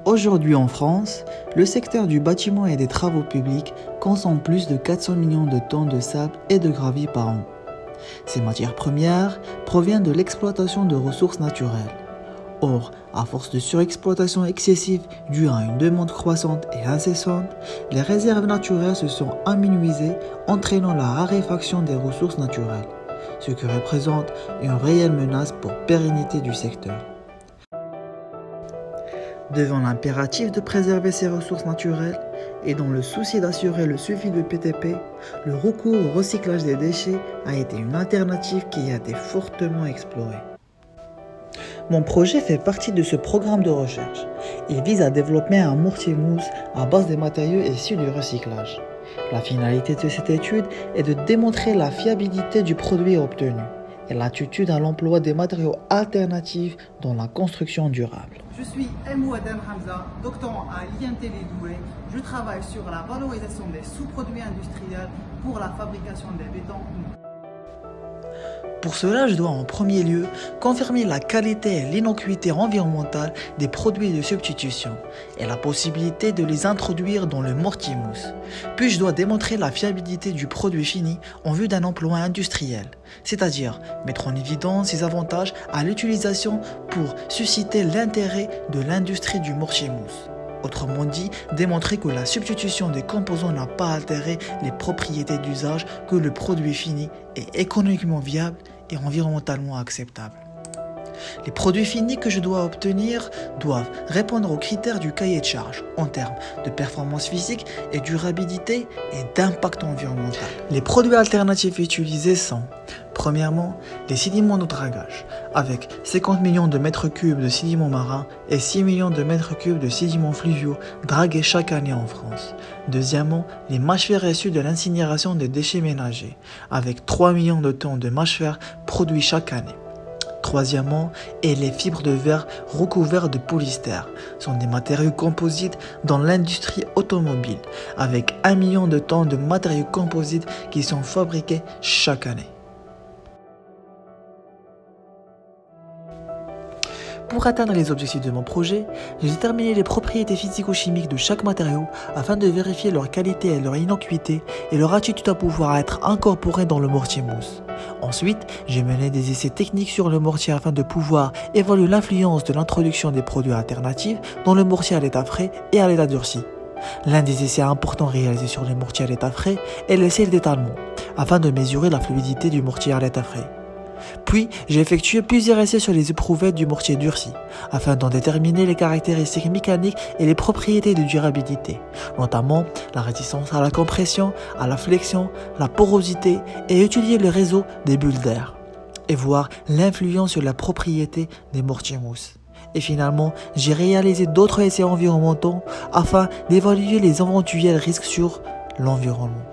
Aujourd'hui en France, le secteur du bâtiment et des travaux publics consomme plus de 400 millions de tonnes de sable et de gravier par an. Ces matières premières proviennent de l'exploitation de ressources naturelles. Or, à force de surexploitation excessive due à une demande croissante et incessante, les réserves naturelles se sont amenuisées, entraînant la raréfaction des ressources naturelles, ce qui représente une réelle menace pour la pérennité du secteur. Devant l'impératif de préserver ces ressources naturelles et dans le souci d'assurer le suivi de PTP, le recours au recyclage des déchets a été une alternative qui a été fortement explorée. Mon projet fait partie de ce programme de recherche. Il vise à développer un mortier mousse à base des matériaux issus du recyclage. La finalité de cette étude est de démontrer la fiabilité du produit obtenu et l'attitude à l'emploi des matériaux alternatifs dans la construction durable. Je suis Mouadem Hamza, doctorant à l'INT Les Doués. Je travaille sur la valorisation des sous-produits industriels pour la fabrication des bétons. Pour cela, je dois en premier lieu confirmer la qualité et l'innocuité environnementale des produits de substitution et la possibilité de les introduire dans le mortier mousse. Puis je dois démontrer la fiabilité du produit fini en vue d'un emploi industriel, c'est-à-dire mettre en évidence ses avantages à l'utilisation pour susciter l'intérêt de l'industrie du mortier mousse. Autrement dit, démontrer que la substitution des composants n'a pas altéré les propriétés d'usage, que le produit fini est économiquement viable et environnementalement acceptable. Les produits finis que je dois obtenir doivent répondre aux critères du cahier de charge en termes de performance physique et durabilité et d'impact environnemental. Les produits alternatifs utilisés sont premièrement, les sédiments de dragage, avec 50 millions de mètres cubes de sédiments marins et 6 millions de mètres cubes de sédiments fluviaux dragués chaque année en France. Deuxièmement, les mâches-fer issues de l'incinération des déchets ménagers, avec 3 millions de tonnes de mâches-fer produits chaque année. Troisièmement, et les fibres de verre recouvertes de polystère sont des matériaux composites dans l'industrie automobile, avec 1 million de tonnes de matériaux composites qui sont fabriqués chaque année. Pour atteindre les objectifs de mon projet, j'ai déterminé les propriétés physico-chimiques de chaque matériau afin de vérifier leur qualité et leur innocuité et leur attitude à pouvoir être incorporés dans le mortier mousse. Ensuite, j'ai mené des essais techniques sur le mortier afin de pouvoir évaluer l'influence de l'introduction des produits alternatifs dans le mortier à l'état frais et à l'état durci. L'un des essais importants réalisés sur les mortiers à l'état frais est l'essai d'étalement, afin de mesurer la fluidité du mortier à l'état frais. Puis, j'ai effectué plusieurs essais sur les éprouvettes du mortier durci, afin d'en déterminer les caractéristiques mécaniques et les propriétés de durabilité, notamment la résistance à la compression, à la flexion, la porosité et étudier le réseau des bulles d'air, et voir l'influence sur la propriété des mortiers mousse. Et finalement, j'ai réalisé d'autres essais environnementaux afin d'évaluer les éventuels risques sur l'environnement.